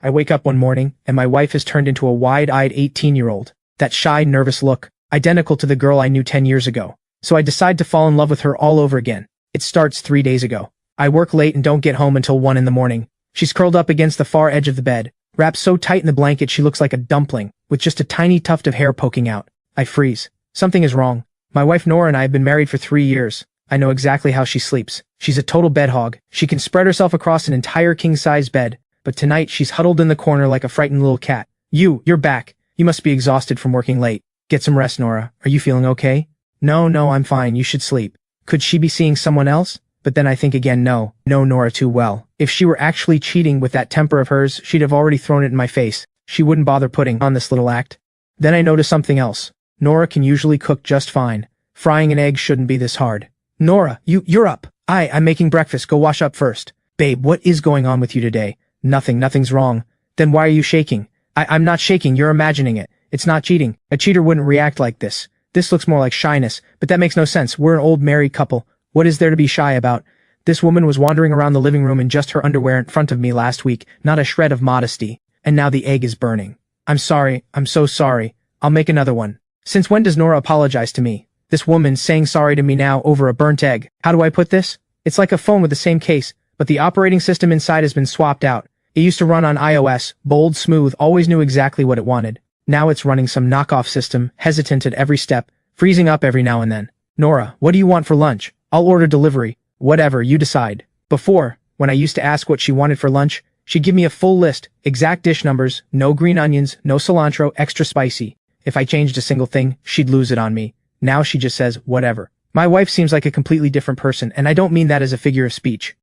I wake up one morning, and my wife has turned into a wide-eyed 18-year-old. That shy, nervous look, identical to the girl I knew 10 years ago. So I decide to fall in love with her all over again. It starts 3 days ago. I work late and don't get home until 1 in the morning. She's curled up against the far edge of the bed, wrapped so tight in the blanket she looks like a dumpling, with just a tiny tuft of hair poking out. I freeze. Something is wrong. My wife Nora and I have been married for 3 years. I know exactly how she sleeps. She's a total bed hog. She can spread herself across an entire king-size bed, but tonight she's huddled in the corner like a frightened little cat. You're back. You must be exhausted from working late. Get some rest, Nora. Are you feeling okay? No, I'm fine. You should sleep. Could she be seeing someone else? But then I think again, know Nora too well. If she were actually cheating with that temper of hers, she'd have already thrown it in my face. She wouldn't bother putting on this little act. Then I notice something else. Nora can usually cook just fine. Frying an egg shouldn't be this hard. Nora, you're up. I'm making breakfast. Go wash up first. Babe, what is going on with you today? Nothing's wrong. Then why are you shaking? I'm not shaking, you're imagining it. It's not cheating. A cheater wouldn't react like this. This looks more like shyness, but that makes no sense. We're an old married couple. What is there to be shy about? This woman was wandering around the living room in just her underwear in front of me last week, not a shred of modesty. And now the egg is burning. I'm sorry. I'm so sorry. I'll make another one. Since when does Nora apologize to me? This woman's saying sorry to me now over a burnt egg. How do I put this? It's like a phone with the same case, but the operating system inside has been swapped out. It used to run on iOS, bold, smooth, always knew exactly what it wanted. Now it's running some knockoff system, hesitant at every step, freezing up every now and then. Nora, what do you want for lunch? I'll order delivery. Whatever, you decide. Before, when I used to ask what she wanted for lunch, she'd give me a full list, exact dish numbers, no green onions, no cilantro, extra spicy. If I changed a single thing, she'd lose it on me. Now she just says, whatever. My wife seems like a completely different person, and I don't mean that as a figure of speech.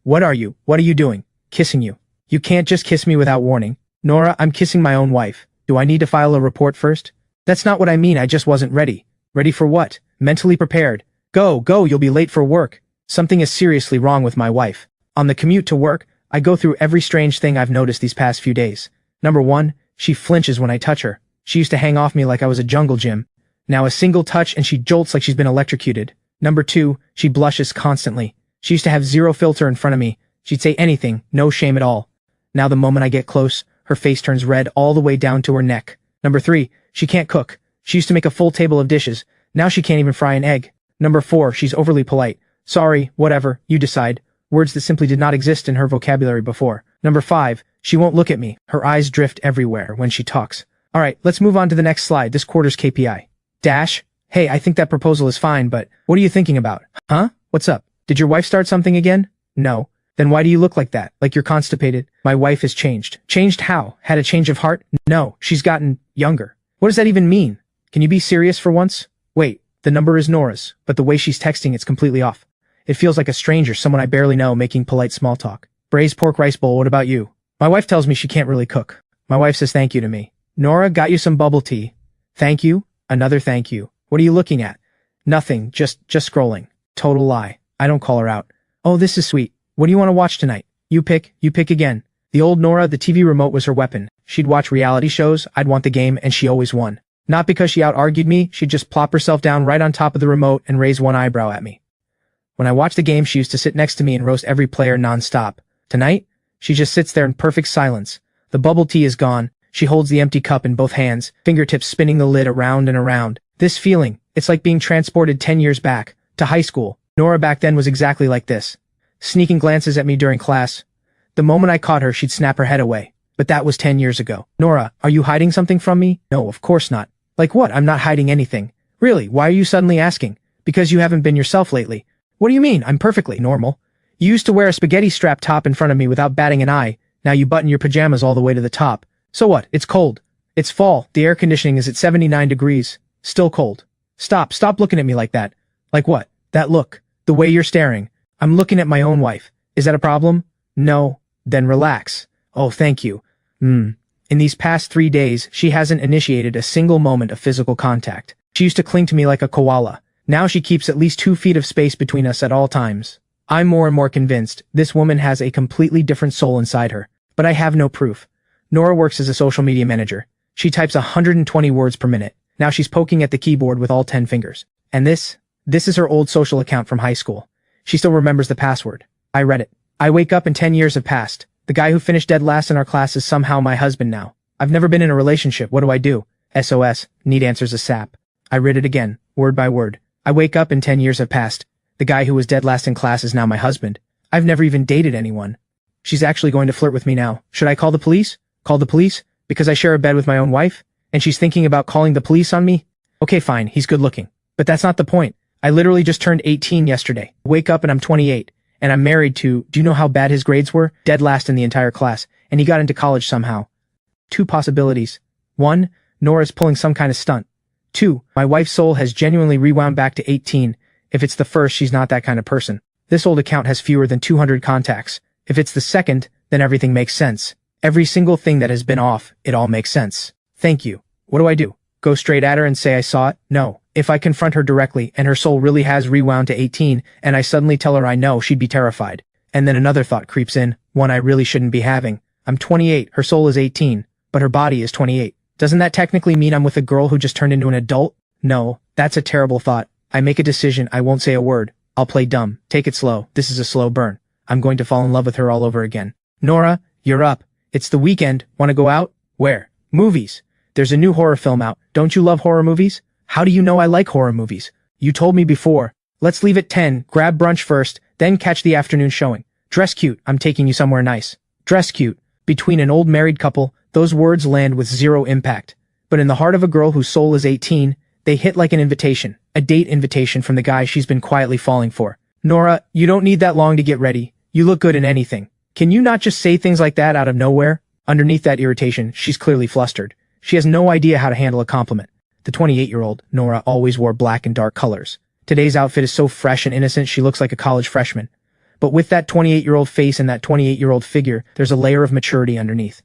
What are you? What are you doing? Kissing you. You can't just kiss me without warning. Nora, I'm kissing my own wife. Do I need to file a report first? That's not what I mean, I just wasn't ready. Ready for what? Mentally prepared. Go, you'll be late for work. Something is seriously wrong with my wife. On the commute to work, I go through every strange thing I've noticed these past few days. Number 1, she flinches when I touch her. She used to hang off me like I was a jungle gym. Now a single touch and she jolts like she's been electrocuted. Number 2, she blushes constantly. She used to have zero filter in front of me. She'd say anything, no shame at all. Now the moment I get close, her face turns red all the way down to her neck. Number 3, she can't cook. She used to make a full table of dishes. Now she can't even fry an egg. Number 4, she's overly polite. Sorry, whatever, you decide. Words that simply did not exist in her vocabulary before. Number 5, she won't look at me. Her eyes drift everywhere when she talks. Alright, let's move on to the next slide, this quarter's KPI. Dash, hey, I think that proposal is fine, but what are you thinking about? Huh? What's up? Did your wife start something again? No. Then why do you look like that? Like you're constipated? My wife has changed. Changed how? Had a change of heart? No, she's gotten younger. What does that even mean? Can you be serious for once? Wait, the number is Nora's, but the way she's texting it's completely off. It feels like a stranger, someone I barely know, making polite small talk. Braised pork rice bowl, what about you? My wife tells me she can't really cook. My wife says thank you to me. Nora, got you some bubble tea. Thank you? Another thank you. What are you looking at? Nothing, just scrolling. Total lie. I don't call her out. Oh, this is sweet. What do you want to watch tonight? You pick again. The old Nora, the TV remote was her weapon. She'd watch reality shows, I'd want the game, and she always won. Not because she out-argued me, she'd just plop herself down right on top of the remote and raise one eyebrow at me. When I watched the game, she used to sit next to me and roast every player non-stop. Tonight, she just sits there in perfect silence. The bubble tea is gone. She holds the empty cup in both hands, fingertips spinning the lid around and around. This feeling, it's like being transported 10 years back, to high school. Nora back then was exactly like this. Sneaking glances at me during class. The moment I caught her, she'd snap her head away. But that was 10 years ago. Nora, are you hiding something from me? No, of course not. Like what? I'm not hiding anything. Really, why are you suddenly asking? Because you haven't been yourself lately. What do you mean? I'm perfectly normal. You used to wear a spaghetti strap top in front of me without batting an eye. Now you button your pajamas all the way to the top. So what? It's cold. It's fall. The air conditioning is at 79 degrees. Still cold. Stop looking at me like that. Like what? That look. The way you're staring. I'm looking at my own wife. Is that a problem? No. Then relax. Oh, thank you. In these past 3 days, she hasn't initiated a single moment of physical contact. She used to cling to me like a koala. Now she keeps at least 2 feet of space between us at all times. I'm more and more convinced this woman has a completely different soul inside her. But I have no proof. Nora works as a social media manager. She types 120 words per minute. Now she's poking at the keyboard with all 10 fingers. And this is her old social account from high school. She still remembers the password. I read it. I wake up and 10 years have passed. The guy who finished dead last in our class is somehow my husband now. I've never been in a relationship. What do I do? SOS. Need answers ASAP. I read it again, word by word. I wake up and 10 years have passed. The guy who was dead last in class is now my husband. I've never even dated anyone. She's actually going to flirt with me now. Should I call the police? Call the police? Because I share a bed with my own wife? And she's thinking about calling the police on me? Okay, fine, he's good looking. But that's not the point. I literally just turned 18 yesterday. Wake up and I'm 28. And I'm married to, do you know how bad his grades were? Dead last in the entire class. And he got into college somehow. 2 possibilities. 1, Nora's pulling some kind of stunt. 2, my wife's soul has genuinely rewound back to 18. If it's the first, she's not that kind of person. This old account has fewer than 200 contacts. If it's the second, then everything makes sense. Every single thing that has been off, it all makes sense. Thank you. What do I do? Go straight at her and say I saw it? No. If I confront her directly and her soul really has rewound to 18 and I suddenly tell her I know, she'd be terrified. And then another thought creeps in, one I really shouldn't be having. I'm 28, her soul is 18, but her body is 28. Doesn't that technically mean I'm with a girl who just turned into an adult? No, that's a terrible thought. I make a decision, I won't say a word. I'll play dumb. Take it slow. This is a slow burn. I'm going to fall in love with her all over again. Nora, you're up. It's the weekend. Want to go out? Where? Movies. There's a new horror film out. Don't you love horror movies? How do you know I like horror movies? You told me before. Let's leave at 10, grab brunch first, then catch the afternoon showing. Dress cute. I'm taking you somewhere nice. Dress cute. Between an old married couple, those words land with zero impact. But in the heart of a girl whose soul is 18, they hit like an invitation, a date invitation from the guy she's been quietly falling for. Nora, you don't need that long to get ready. You look good in anything. Can you not just say things like that out of nowhere? Underneath that irritation, she's clearly flustered. She has no idea how to handle a compliment. The 28-year-old, Nora, always wore black and dark colors. Today's outfit is so fresh and innocent she looks like a college freshman. But with that 28-year-old face and that 28-year-old figure, there's a layer of maturity underneath.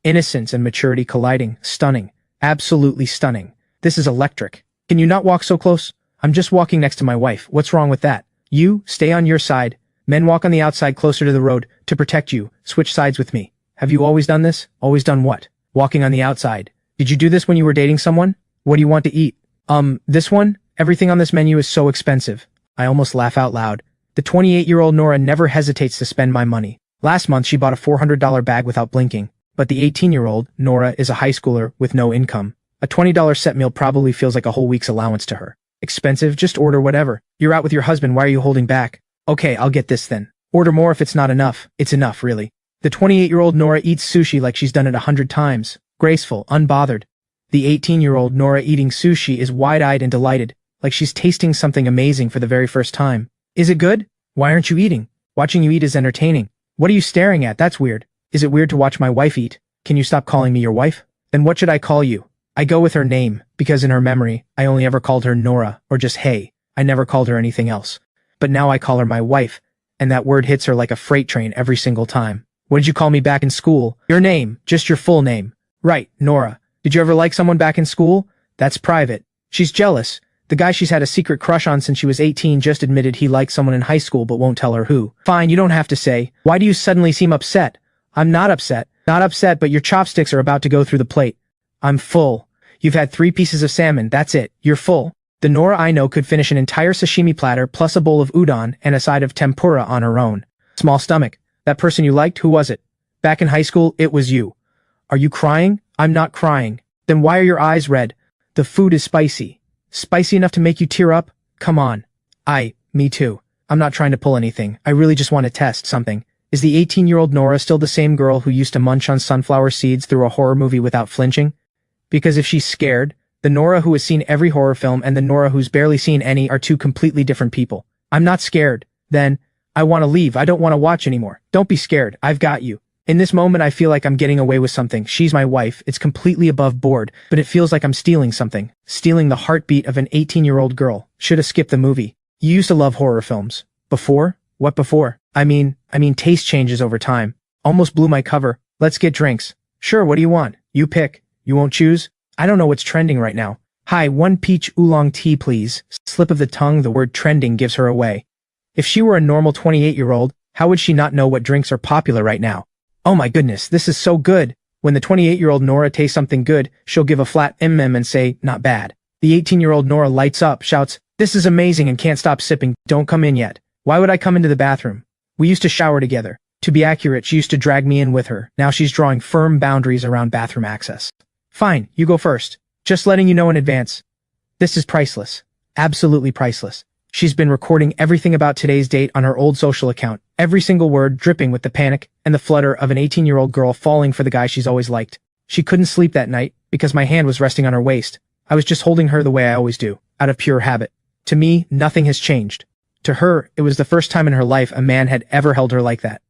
Innocence and maturity colliding. Stunning. Absolutely stunning. This is electric. Can you not walk so close? I'm just walking next to my wife. What's wrong with that? You, stay on your side. Men walk on the outside closer to the road to protect you. Switch sides with me. Have you always done this? Always done what? Walking on the outside. Did you do this when you were dating someone? What do you want to eat? This one? Everything on this menu is so expensive. I almost laugh out loud. The 28-year-old Nora never hesitates to spend my money. Last month she bought a $400 bag without blinking. But the 18-year-old, Nora, is a high schooler with no income. A $20 set meal probably feels like a whole week's allowance to her. Expensive? Just order whatever. You're out with your husband, why are you holding back? Okay, I'll get this then. Order more if it's not enough. It's enough, really. The 28-year-old Nora eats sushi like she's done it 100 times. Graceful, unbothered. The 18-year-old Nora eating sushi is wide-eyed and delighted, like she's tasting something amazing for the very first time. Is it good? Why aren't you eating? Watching you eat is entertaining. What are you staring at? That's weird. Is it weird to watch my wife eat? Can you stop calling me your wife? Then what should I call you? I go with her name, because in her memory, I only ever called her Nora, or just hey. I never called her anything else. But now I call her my wife, and that word hits her like a freight train every single time. What did you call me back in school? Your name, just your full name. Right, Nora. Did you ever like someone back in school? That's private. She's jealous. The guy she's had a secret crush on since she was 18 just admitted he liked someone in high school but won't tell her who. Fine, you don't have to say. Why do you suddenly seem upset? I'm not upset. Not upset, but your chopsticks are about to go through the plate. I'm full. You've had 3 pieces of salmon, that's it. You're full. The Nora I know could finish an entire sashimi platter plus a bowl of udon and a side of tempura on her own. Small stomach. That person you liked, who was it? Back in high school, it was you. Are you crying? I'm not crying. Then why are your eyes red? The food is spicy. Spicy enough to make you tear up? Come on. Me too. I'm not trying to pull anything. I really just want to test something. Is the 18-year-old Nora still the same girl who used to munch on sunflower seeds through a horror movie without flinching? Because if she's scared, the Nora who has seen every horror film and the Nora who's barely seen any are 2 completely different people. I'm not scared. Then, I want to leave. I don't want to watch anymore. Don't be scared. I've got you. In this moment I feel like I'm getting away with something. She's my wife. It's completely above board, but it feels like I'm stealing something. Stealing the heartbeat of an 18-year-old girl. Should've skipped the movie. You used to love horror films. Before? What before? I mean, taste changes over time. Almost blew my cover. Let's get drinks. Sure, what do you want? You pick. You won't choose? I don't know what's trending right now. Hi, 1 peach oolong tea please. Slip of the tongue, the word trending gives her away. If she were a normal 28-year-old, how would she not know what drinks are popular right now? Oh my goodness, this is so good. When the 28-year-old Nora tastes something good, she'll give a flat and say, not bad. The 18-year-old Nora lights up, shouts, this is amazing and can't stop sipping. Don't come in yet. Why would I come into the bathroom? We used to shower together. To be accurate, she used to drag me in with her. Now she's drawing firm boundaries around bathroom access. Fine, you go first. Just letting you know in advance. This is priceless. Absolutely priceless. She's been recording everything about today's date on her old social account, every single word dripping with the panic and the flutter of an 18-year-old girl falling for the guy she's always liked. She couldn't sleep that night because my hand was resting on her waist. I was just holding her the way I always do, out of pure habit. To me, nothing has changed. To her, it was the first time in her life a man had ever held her like that.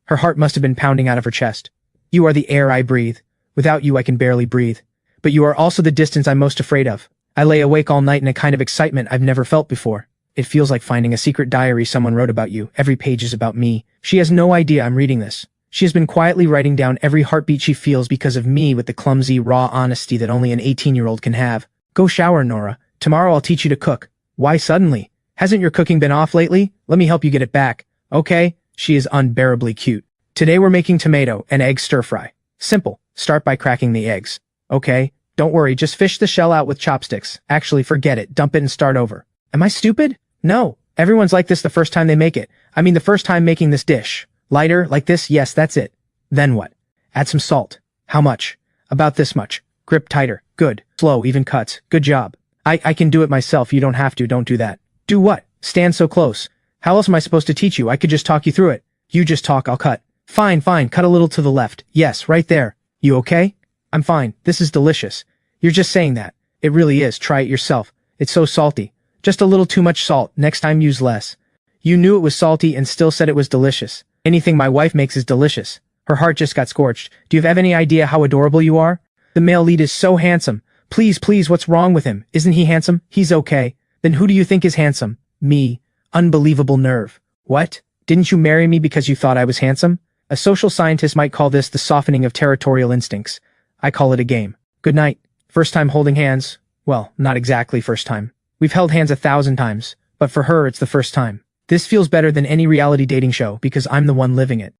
Her heart must have been pounding out of her chest. You are the air I breathe. Without you, I can barely breathe. But you are also the distance I'm most afraid of. I lay awake all night in a kind of excitement I've never felt before. It feels like finding a secret diary someone wrote about you. Every page is about me. She has no idea I'm reading this. She has been quietly writing down every heartbeat she feels because of me with the clumsy, raw honesty that only an 18-year-old can have. Go shower, Nora. Tomorrow I'll teach you to cook. Why suddenly? Hasn't your cooking been off lately? Let me help you get it back. Okay? She is unbearably cute. Today we're making tomato and egg stir-fry. Simple. Start by cracking the eggs. Okay? Don't worry, just fish the shell out with chopsticks. Actually, forget it. Dump it and start over. Am I stupid? No. Everyone's like this the first time they make it. I mean the first time making this dish. Lighter, like this? Yes, that's it. Then what? Add some salt. How much? About this much. Grip tighter. Good. Slow, even cuts. Good job. I can do it myself. You don't have to. Don't do that. Do what? Stand so close. How else am I supposed to teach you? I could just talk you through it. You just talk, I'll cut. Fine, fine. Cut a little to the left. Yes, right there. You okay? I'm fine. This is delicious. You're just saying that. It really is. Try it yourself. It's so salty. Just a little too much salt. Next time use less. You knew it was salty and still said it was delicious. Anything my wife makes is delicious. Her heart just got scorched. Do you have any idea how adorable you are? The male lead is so handsome. Please, please, what's wrong with him? Isn't he handsome? He's okay. Then who do you think is handsome? Me. Unbelievable nerve. What? Didn't you marry me because you thought I was handsome? A social scientist might call this the softening of territorial instincts. I call it a game. Good night. First time holding hands. Well, not exactly first time. We've held hands 1,000 times, but for her it's the first time. This feels better than any reality dating show because I'm the one living it.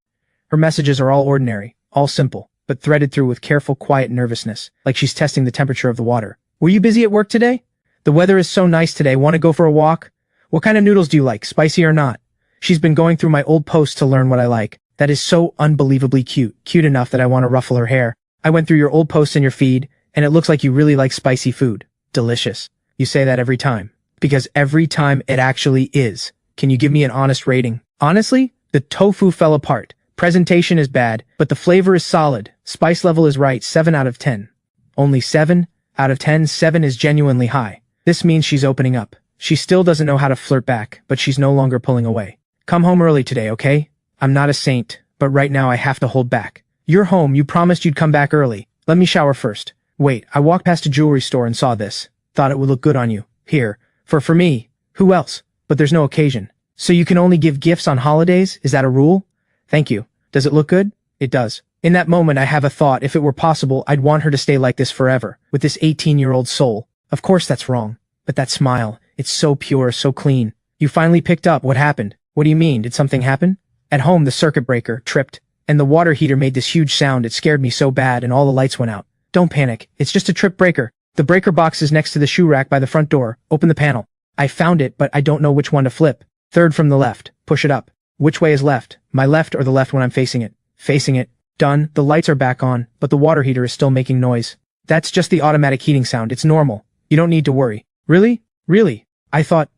Her messages are all ordinary, all simple, but threaded through with careful, quiet nervousness, like she's testing the temperature of the water. Were you busy at work today? The weather is so nice today. Want to go for a walk? What kind of noodles do you like, spicy or not? She's been going through my old posts to learn what I like. That is so unbelievably cute, cute enough that I want to ruffle her hair. I went through your old posts in your feed, and it looks like you really like spicy food. Delicious. You say that every time. Because every time it actually is. Can you give me an honest rating? Honestly, the tofu fell apart. Presentation is bad, but the flavor is solid. Spice level is right, 7 out of 10. Only 7 out of 10, 7 is genuinely high. This means she's opening up. She still doesn't know how to flirt back, but she's no longer pulling away. Come home early today, okay? I'm not a saint, but right now I have to hold back. You're home, you promised you'd come back early. Let me shower first. Wait, I walked past a jewelry store and saw this. Thought it would look good on you. Here. For me. Who else? But there's no occasion. So you can only give gifts on holidays? Is that a rule? Thank you. Does it look good? It does. In that moment I have a thought. If it were possible, I'd want her to stay like this forever, with this 18-year-old soul. Of course that's wrong. But that smile, it's so pure, so clean. You finally picked up. What happened? What do you mean? Did something happen? At home the circuit breaker tripped, and the water heater made this huge sound. It scared me so bad and all the lights went out. Don't panic. It's just a trip breaker. The breaker box is next to the shoe rack by the front door. Open the panel. I found it, but I don't know which one to flip. Third from the left. Push it up. Which way is left? My left or the left when I'm facing it? Facing it. Done. The lights are back on, but the water heater is still making noise. That's just the automatic heating sound. It's normal. You don't need to worry. Really? Really? I thought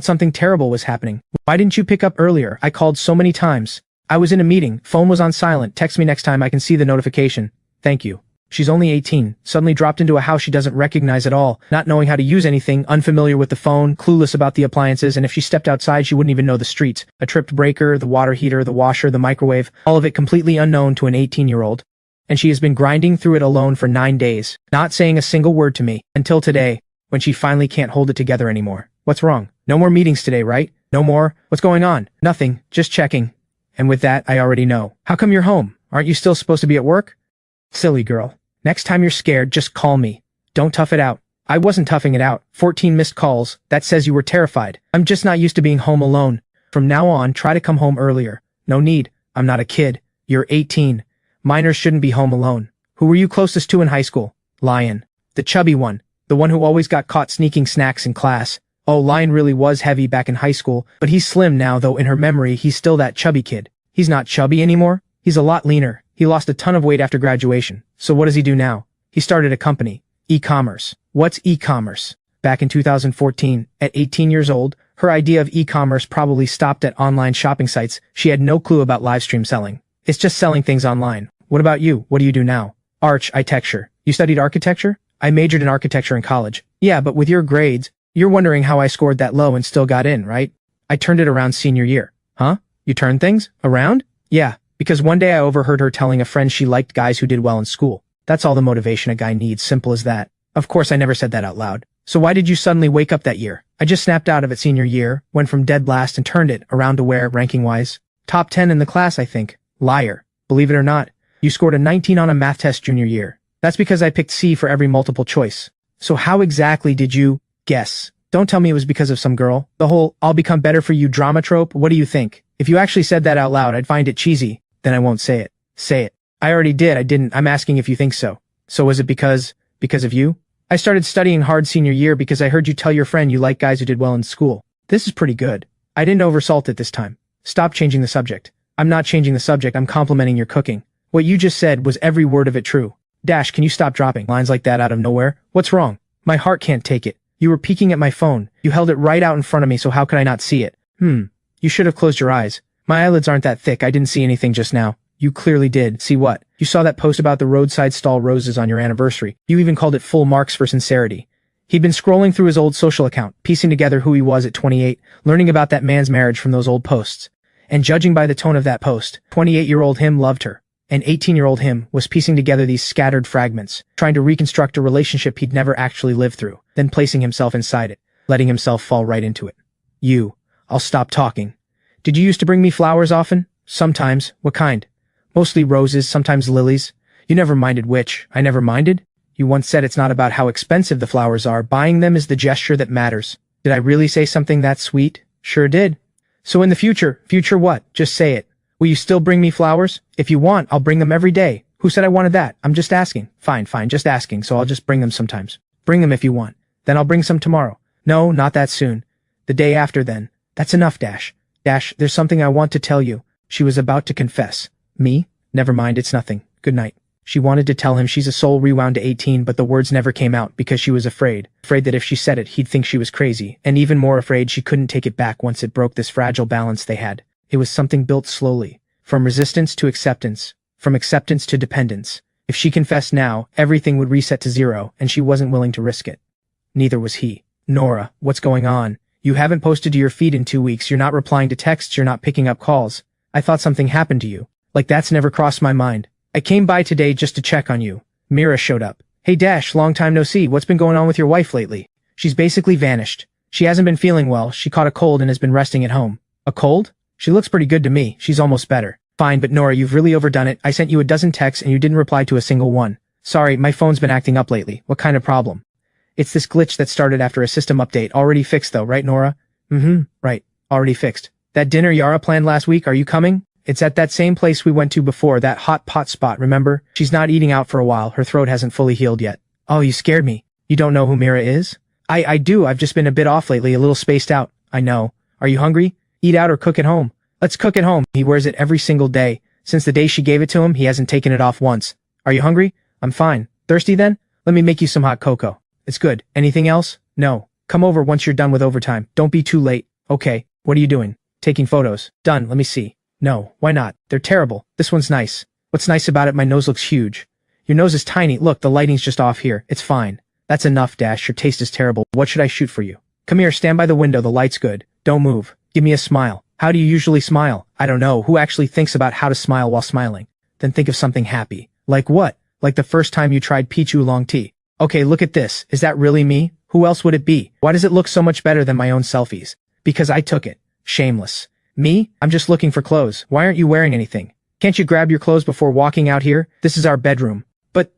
something terrible was happening. Why didn't you pick up earlier? I called so many times. I was in a meeting. Phone was on silent. Text me next time I can see the notification. Thank you. She's only 18, suddenly dropped into a house she doesn't recognize at all, not knowing how to use anything, unfamiliar with the phone, clueless about the appliances, and if she stepped outside she wouldn't even know the streets. A tripped breaker, the water heater, the washer, the microwave, all of it completely unknown to an 18-year-old. And she has been grinding through it alone for 9 days, not saying a single word to me, until today, when she finally can't hold it together anymore. What's wrong? No more meetings today, right? No more? What's going on? Nothing, just checking. And with that, I already know. How come you're home? Aren't you still supposed to be at work? Silly girl. Next time you're scared, just call me. Don't tough it out. I wasn't toughing it out. 14 missed calls. That says you were terrified. I'm just not used to being home alone. From now on, try to come home earlier. No need. I'm not a kid. You're 18. Minors shouldn't be home alone. Who were you closest to in high school? Lion. The chubby one. The one who always got caught sneaking snacks in class. Oh, Lion really was heavy back in high school, but he's slim now, though in her memory he's still that chubby kid. He's not chubby anymore. He's a lot leaner. He lost a ton of weight after graduation. So what does he do now? He started a company. E-commerce. What's e-commerce? Back in 2014, at 18 years old, her idea of e-commerce probably stopped at online shopping sites. She had no clue about live stream selling. It's just selling things online. What about you? What do you do now? Architecture. You studied architecture? I majored in architecture in college. Yeah, but with your grades, you're wondering how I scored that low and still got in, right? I turned it around senior year. Huh? You turned things around? Yeah, because one day I overheard her telling a friend she liked guys who did well in school. That's all the motivation a guy needs, simple as that. Of course I never said that out loud. So why did you suddenly wake up that year? I just snapped out of it senior year, went from dead last and turned it around to where, ranking-wise? Top 10 in the class, I think. Liar. Believe it or not, you scored a 19 on a math test junior year. That's because I picked C for every multiple choice. So how exactly did you guess? Don't tell me it was because of some girl. The whole, I'll become better for you drama trope, what do you think? If you actually said that out loud, I'd find it cheesy. Then I won't say it. Say it. I already did, I didn't. I'm asking if you think so. So was it because of you? I started studying hard senior year because I heard you tell your friend you like guys who did well in school. This is pretty good. I didn't oversalt it this time. Stop changing the subject. I'm not changing the subject, I'm complimenting your cooking. What you just said was every word of it true. Dash, can you stop dropping lines like that out of nowhere? What's wrong? My heart can't take it. You were peeking at my phone. You held it right out in front of me, so how could I not see it? You should have closed your eyes. My eyelids aren't that thick, I didn't see anything just now. You clearly did. See what? You saw that post about the roadside stall roses on your anniversary. You even called it full marks for sincerity. He'd been scrolling through his old social account, piecing together who he was at 28, learning about that man's marriage from those old posts. And judging by the tone of that post, 28-year-old him loved her. And 18-year-old him was piecing together these scattered fragments, trying to reconstruct a relationship he'd never actually lived through, then placing himself inside it, letting himself fall right into it. I'll stop talking. Did you used to bring me flowers often? Sometimes. What kind? Mostly roses, sometimes lilies. You never minded which. I never minded? You once said it's not about how expensive the flowers are, buying them is the gesture that matters. Did I really say something that sweet? Sure did. So in the future what? Just say it. Will you still bring me flowers? If you want, I'll bring them every day. Who said I wanted that? I'm just asking. Fine, just asking, so I'll just bring them sometimes. Bring them if you want. Then I'll bring some tomorrow. No, not that soon. The day after then. That's enough, Dash. Dash, there's something I want to tell you. She was about to confess. Me? Never mind, it's nothing. Good night. She wanted to tell him she's a soul rewound to 18, but the words never came out because she was afraid. Afraid that if she said it, he'd think she was crazy, and even more afraid she couldn't take it back once it broke this fragile balance they had. It was something built slowly. From resistance to acceptance. From acceptance to dependence. If she confessed now, everything would reset to zero, and she wasn't willing to risk it. Neither was he. Nora, what's going on? You haven't posted to your feed in 2 weeks, you're not replying to texts, you're not picking up calls. I thought something happened to you. Like that's never crossed my mind. I came by today just to check on you. Mira showed up. Hey Dash, long time no see, what's been going on with your wife lately? She's basically vanished. She hasn't been feeling well, she caught a cold and has been resting at home. A cold? She looks pretty good to me, she's almost better. Fine, but Nora, you've really overdone it. I sent you a dozen texts and you didn't reply to a single one. Sorry, my phone's been acting up lately. What kind of problem? It's this glitch that started after a system update. Already fixed though, right Nora? Right. Already fixed. That dinner Yara planned last week, are you coming? It's at that same place we went to before, that hot pot spot, remember? She's not eating out for a while, her throat hasn't fully healed yet. Oh, you scared me. You don't know who Mira is? I do, I've just been a bit off lately, a little spaced out. I know. Are you hungry? Eat out or cook at home? Let's cook at home. He wears it every single day. Since the day she gave it to him, he hasn't taken it off once. Are you hungry? I'm fine. Thirsty then? Let me make you some hot cocoa. It's good. Anything else? No. Come over once you're done with overtime. Don't be too late. Okay. What are you doing? Taking photos. Done. Let me see. No. Why not? They're terrible. This one's nice. What's nice about it? My nose looks huge. Your nose is tiny. Look, the lighting's just off here. It's fine. That's enough, Dash. Your taste is terrible. What should I shoot for you? Come here. Stand by the window. The light's good. Don't move. Give me a smile. How do you usually smile? I don't know. Who actually thinks about how to smile while smiling? Then think of something happy. Like what? Like the first time you tried peach oolong tea. Okay, look at this. Is that really me? Who else would it be? Why does it look so much better than my own selfies? Because I took it. Shameless. Me? I'm just looking for clothes. Why aren't you wearing anything? Can't you grab your clothes before walking out here? This is our bedroom. But,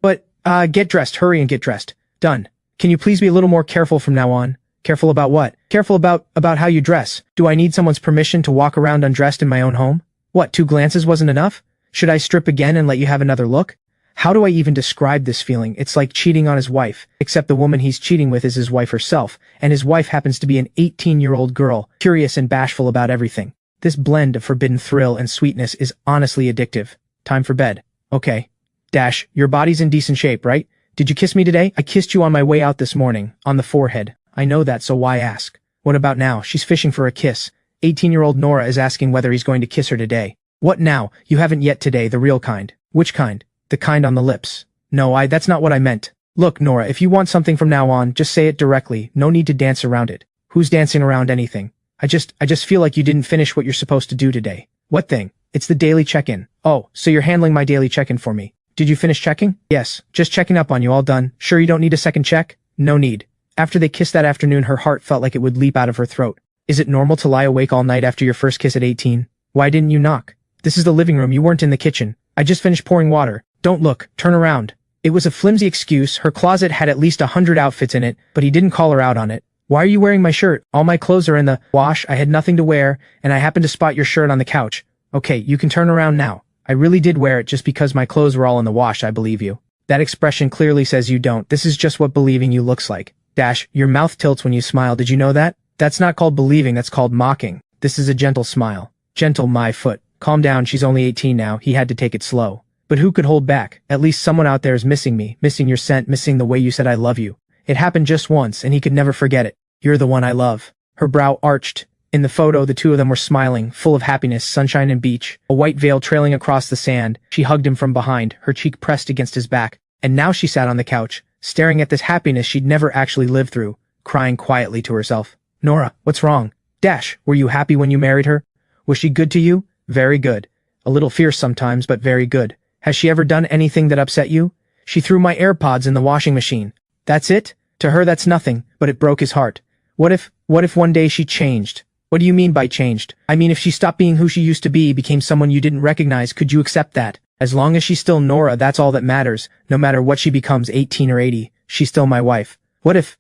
get dressed. Hurry and get dressed. Done. Can you please be a little more careful from now on? Careful about what? Careful about how you dress. Do I need someone's permission to walk around undressed in my own home? What, 2 glances wasn't enough? Should I strip again and let you have another look? How do I even describe this feeling? It's like cheating on his wife, except the woman he's cheating with is his wife herself, and his wife happens to be an 18-year-old girl, curious and bashful about everything. This blend of forbidden thrill and sweetness is honestly addictive. Time for bed. Okay. Dash, your body's in decent shape, right? Did you kiss me today? I kissed you on my way out this morning, on the forehead. I know that, so why ask? What about now? She's fishing for a kiss. 18-year-old Nora is asking whether he's going to kiss her today. What now? You haven't yet today, the real kind. Which kind? The kind on the lips. No, that's not what I meant. Look, Nora, if you want something from now on, just say it directly. No need to dance around it. Who's dancing around anything? I just feel like you didn't finish what you're supposed to do today. What thing? It's the daily check-in. Oh, so you're handling my daily check-in for me. Did you finish checking? Yes, just checking up on you, all done. Sure you don't need a second check? No need. After they kissed that afternoon, her heart felt like it would leap out of her throat. Is it normal to lie awake all night after your first kiss at 18? Why didn't you knock? This is the living room, you weren't in the kitchen. I just finished pouring water. Don't look, turn around. It was a flimsy excuse, her closet had at least 100 outfits in it, but he didn't call her out on it. Why are you wearing my shirt? All my clothes are in the wash, I had nothing to wear, and I happened to spot your shirt on the couch. Okay, you can turn around now. I really did wear it just because my clothes were all in the wash, I believe you. That expression clearly says you don't. This is just what believing you looks like. Dash, your mouth tilts when you smile, did you know that? That's not called believing, that's called mocking. This is a gentle smile. Gentle, my foot. Calm down, she's only 18 now, he had to take it slow. But who could hold back? At least someone out there is missing me, missing your scent, missing the way you said I love you. It happened just once, and he could never forget it. You're the one I love. Her brow arched. In the photo, the two of them were smiling, full of happiness, sunshine and beach, a white veil trailing across the sand. She hugged him from behind, her cheek pressed against his back. And now she sat on the couch, staring at this happiness she'd never actually lived through, crying quietly to herself. Nora, what's wrong? Dash, were you happy when you married her? Was she good to you? Very good. A little fierce sometimes, but very good. Has she ever done anything that upset you? She threw my AirPods in the washing machine. That's it? To her that's nothing, but it broke his heart. What if one day she changed? What do you mean by changed? I mean if she stopped being who she used to be, became someone you didn't recognize, could you accept that? As long as she's still Nora, that's all that matters. No matter what she becomes, 18 or 80, she's still my wife. What if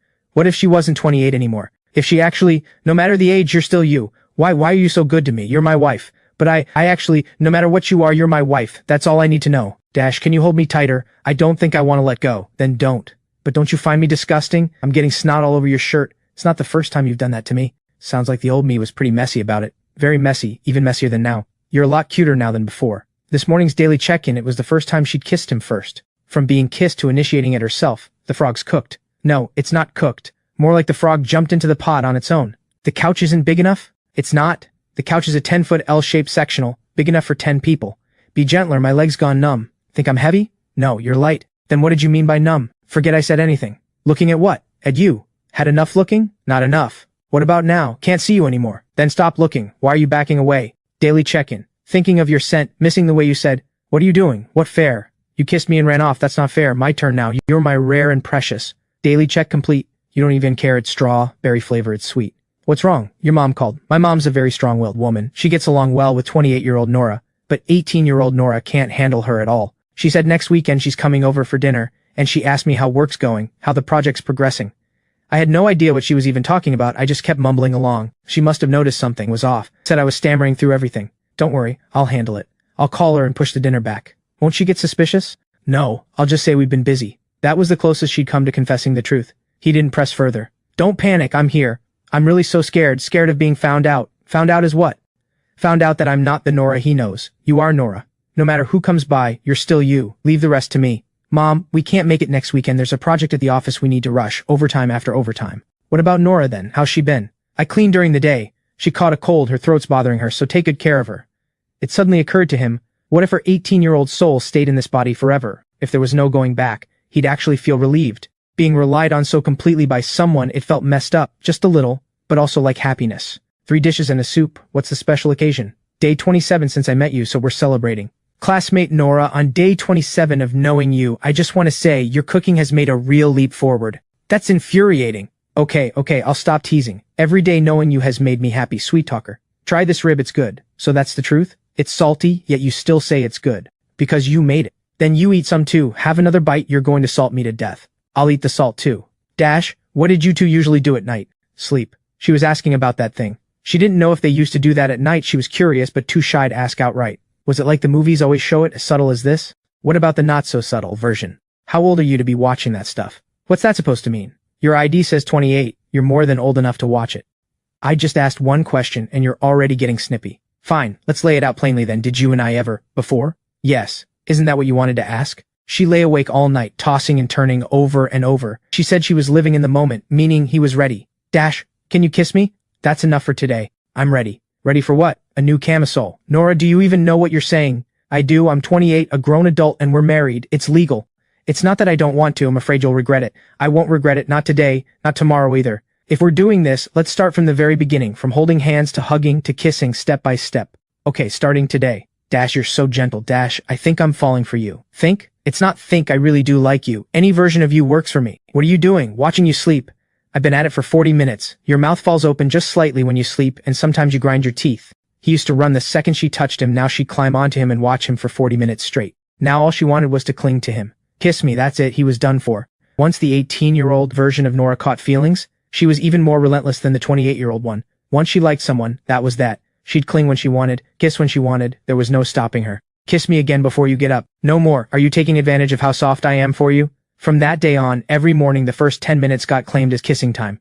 she wasn't 28 anymore? If she actually, no matter the age, you're still you. Why are you so good to me? You're my wife. But I actually, no matter what you are, you're my wife. That's all I need to know. Dash, can you hold me tighter? I don't think I want to let go. Then don't. But don't you find me disgusting? I'm getting snot all over your shirt. It's not the first time you've done that to me. Sounds like the old me was pretty messy about it. Very messy, even messier than now. You're a lot cuter now than before. This morning's daily check-in, it was the first time she'd kissed him first. From being kissed to initiating it herself. The frog's cooked. No, it's not cooked. More like the frog jumped into the pot on its own. The couch isn't big enough? It's not. The couch is a 10-foot L-shaped sectional, big enough for 10 people. Be gentler, my leg's gone numb. Think I'm heavy? No, you're light. Then what did you mean by numb? Forget I said anything. Looking at what? At you. Had enough looking? Not enough. What about now? Can't see you anymore. Then stop looking. Why are you backing away? Daily check-in. Thinking of your scent, missing the way you said, what are you doing? What fair? You kissed me and ran off. That's not fair. My turn now. You're my rare and precious. Daily check complete. You don't even care. It's straw, berry flavor, it's sweet. What's wrong? Your mom called. My mom's a very strong-willed woman. She gets along well with 28-year-old Nora, but 18-year-old Nora can't handle her at all. She said next weekend she's coming over for dinner, and she asked me how work's going, how the project's progressing. I had no idea what she was even talking about. I just kept mumbling along. She must have noticed something was off. Said I was stammering through everything. Don't worry, I'll handle it. I'll call her and push the dinner back. Won't she get suspicious? No, I'll just say we've been busy. That was the closest she'd come to confessing the truth. He didn't press further. Don't panic, I'm here. I'm really so scared of being found out. Found out as what? Found out that I'm not the Nora he knows. You are Nora. No matter who comes by, you're still you. Leave the rest to me. Mom, we can't make it next weekend. There's a project at the office we need to rush, overtime after overtime. What about Nora then? How's she been? I cleaned during the day. She caught a cold, her throat's bothering her, so take good care of her. It suddenly occurred to him, what if her 18-year-old soul stayed in this body forever? If there was no going back, he'd actually feel relieved. Being relied on so completely by someone, it felt messed up, just a little, but also like happiness. 3 dishes and a soup. What's the special occasion? Day 27 since I met you, so we're celebrating. Classmate Nora, on day 27 of knowing you, I just want to say your cooking has made a real leap forward. That's infuriating. Okay, I'll stop teasing. Every day knowing you has made me happy, sweet talker. Try this rib, it's good. So that's the truth? It's salty, yet you still say it's good. Because you made it. Then you eat some too. Have another bite, you're going to salt me to death. I'll eat the salt too. Dash, what did you two usually do at night? Sleep. She was asking about that thing. She didn't know if they used to do that at night. She was curious, but too shy to ask outright. Was it like the movies always show it, as subtle as this? What about the not-so-subtle version? How old are you to be watching that stuff? What's that supposed to mean? Your ID says 28. You're more than old enough to watch it. I just asked one question, and you're already getting snippy. Fine, let's lay it out plainly then. Did you and I ever, before? Yes. Isn't that what you wanted to ask? She lay awake all night, tossing and turning over and over. She said she was living in the moment, meaning he was ready. Dash, can you kiss me? That's enough for today. I'm ready. Ready for what? A new camisole. Nora, do you even know what you're saying? I do. I'm 28, a grown adult, and we're married. It's legal. It's not that I don't want to. I'm afraid you'll regret it. I won't regret it. Not today. Not tomorrow either. If we're doing this, let's start from the very beginning, from holding hands to hugging to kissing step by step. Okay, starting today. Dash, you're so gentle. Dash, I think I'm falling for you. Think? It's not think, I really do like you. Any version of you works for me. What are you doing? Watching you sleep. I've been at it for 40 minutes. Your mouth falls open just slightly when you sleep, and sometimes you grind your teeth. He used to run the second she touched him. Now she'd climb onto him and watch him for 40 minutes straight. Now all she wanted was to cling to him. Kiss me, that's it, he was done for. Once the 18-year-old version of Nora caught feelings, she was even more relentless than the 28-year-old one. Once she liked someone, that was that. She'd cling when she wanted, kiss when she wanted, there was no stopping her. Kiss me again before you get up. No more. Are you taking advantage of how soft I am for you? From that day on, every morning the first 10 minutes got claimed as kissing time.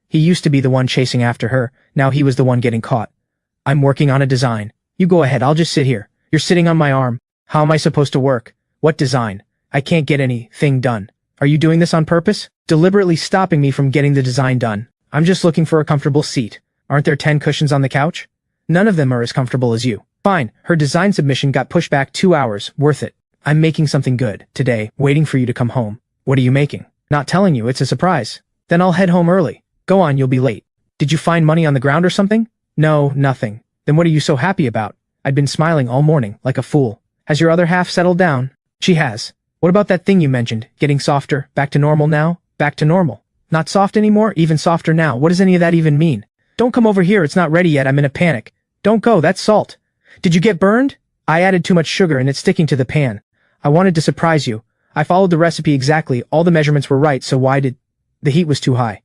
He used to be the one chasing after her, now he was the one getting caught. I'm working on a design. You go ahead, I'll just sit here. You're sitting on my arm. How am I supposed to work? What design? I can't get anything done. Are you doing this on purpose? Deliberately stopping me from getting the design done. I'm just looking for a comfortable seat. Aren't there 10 cushions on the couch? None of them are as comfortable as you. Fine, her design submission got pushed back 2 hours, worth it. I'm making something good, today, waiting for you to come home. What are you making? Not telling you, it's a surprise. Then I'll head home early. Go on, you'll be late. Did you find money on the ground or something? No, nothing. Then what are you so happy about? I'd been smiling all morning, like a fool. Has your other half settled down? She has. What about that thing you mentioned? Getting softer, back to normal now? Back to normal. Not soft anymore, even softer now. What does any of that even mean? Don't come over here, it's not ready yet, I'm in a panic. Don't go, that's salt. Did you get burned? I added too much sugar and it's sticking to the pan. I wanted to surprise you. I followed the recipe exactly, all the measurements were right, so why did... The heat was too high.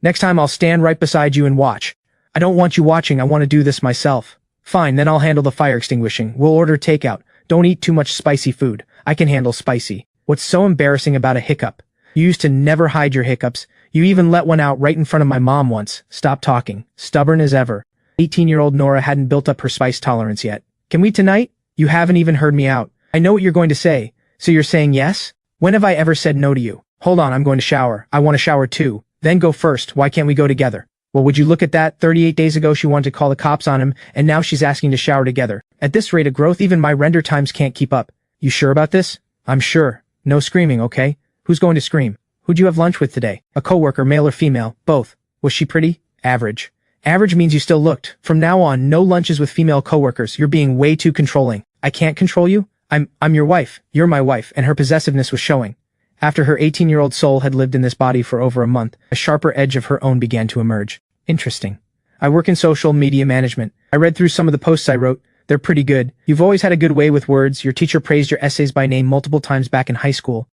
Next time I'll stand right beside you and watch. I don't want you watching, I want to do this myself. Fine, then I'll handle the fire extinguishing. We'll order takeout. Don't eat too much spicy food. I can handle spicy. What's so embarrassing about a hiccup? You used to never hide your hiccups. You even let one out right in front of my mom once. Stop talking. Stubborn as ever. 18-year-old Nora hadn't built up her spice tolerance yet. Can we tonight? You haven't even heard me out. I know what you're going to say. So you're saying yes? When have I ever said no to you? Hold on, I'm going to shower. I want to shower too. Then go first. Why can't we go together? Well, would you look at that? 38 days ago she wanted to call the cops on him, and now she's asking to shower together. At this rate of growth, even my render times can't keep up. You sure about this? I'm sure. No screaming, okay? Who's going to scream? Who'd you have lunch with today? A coworker, male or female? Both. Was she pretty? Average. Average means you still looked. From now on, no lunches with female coworkers. You're being way too controlling. I can't control you? I'm your wife. You're my wife, and her possessiveness was showing. After her 18-year-old soul had lived in this body for over a month, a sharper edge of her own began to emerge. Interesting. I work in social media management. I read through some of the posts I wrote. They're pretty good. You've always had a good way with words. Your teacher praised your essays by name multiple times back in high school.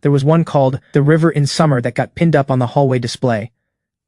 There was one called The River in Summer that got pinned up on the hallway display.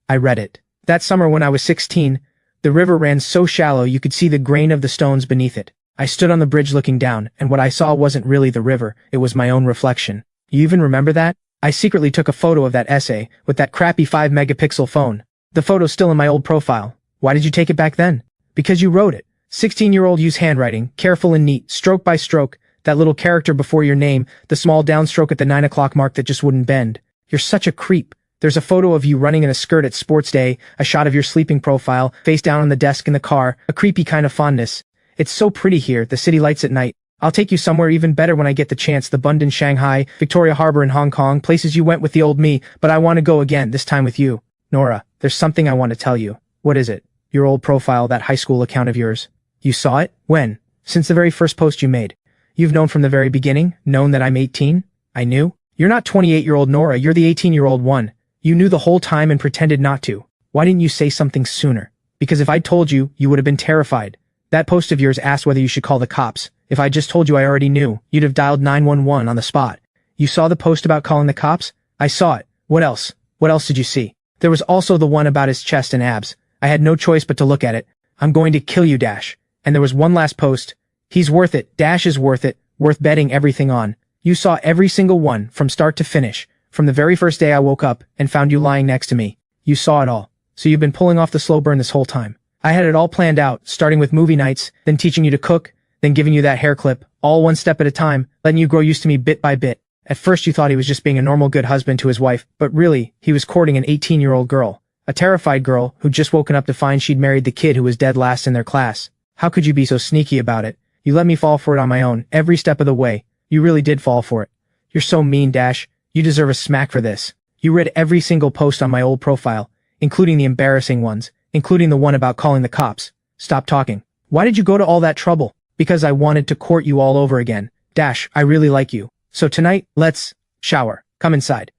I read it. That summer when I was 16, the river ran so shallow you could see the grain of the stones beneath it. I stood on the bridge looking down, and what I saw wasn't really the river, it was my own reflection. You even remember that? I secretly took a photo of that essay, with that crappy 5-megapixel phone. The photo's still in my old profile. Why did you take it back then? Because you wrote it. 16-year-old use handwriting, careful and neat, stroke by stroke, that little character before your name, the small downstroke at the 9 o'clock mark that just wouldn't bend. You're such a creep. There's a photo of you running in a skirt at sports day, a shot of your sleeping profile, face down on the desk in the car, a creepy kind of fondness. It's so pretty here, the city lights at night. I'll take you somewhere even better when I get the chance, the Bund in Shanghai, Victoria Harbor in Hong Kong, places you went with the old me, but I want to go again, this time with you. Nora, there's something I want to tell you. What is it? Your old profile, that high school account of yours. You saw it? When? Since the very first post you made. You've known from the very beginning, known that I'm 18? I knew? You're not 28-year-old Nora, you're the 18-year-old one. You knew the whole time and pretended not to. Why didn't you say something sooner? Because if I'd told you, you would have been terrified. That post of yours asked whether you should call the cops. If I just told you I already knew, you'd have dialed 911 on the spot. You saw the post about calling the cops? I saw it. What else? What else did you see? There was also the one about his chest and abs. I had no choice but to look at it. I'm going to kill you, Dash. And there was one last post. He's worth it. Dash is worth it. Worth betting everything on. You saw every single one, from start to finish. From the very first day I woke up and found you lying next to me. You saw it all. So you've been pulling off the slow burn this whole time. I had it all planned out, starting with movie nights, then teaching you to cook, then giving you that hair clip, all one step at a time, letting you grow used to me bit by bit. At first you thought he was just being a normal good husband to his wife, but really, he was courting an 18-year-old girl. A terrified girl who'd just woken up to find she'd married the kid who was dead last in their class. How could you be so sneaky about it? You let me fall for it on my own, every step of the way. You really did fall for it. You're so mean, Dash. You deserve a smack for this. You read every single post on my old profile, including the embarrassing ones, including the one about calling the cops. Stop talking. Why did you go to all that trouble? Because I wanted to court you all over again. Dash, I really like you. So tonight, let's shower. Come inside.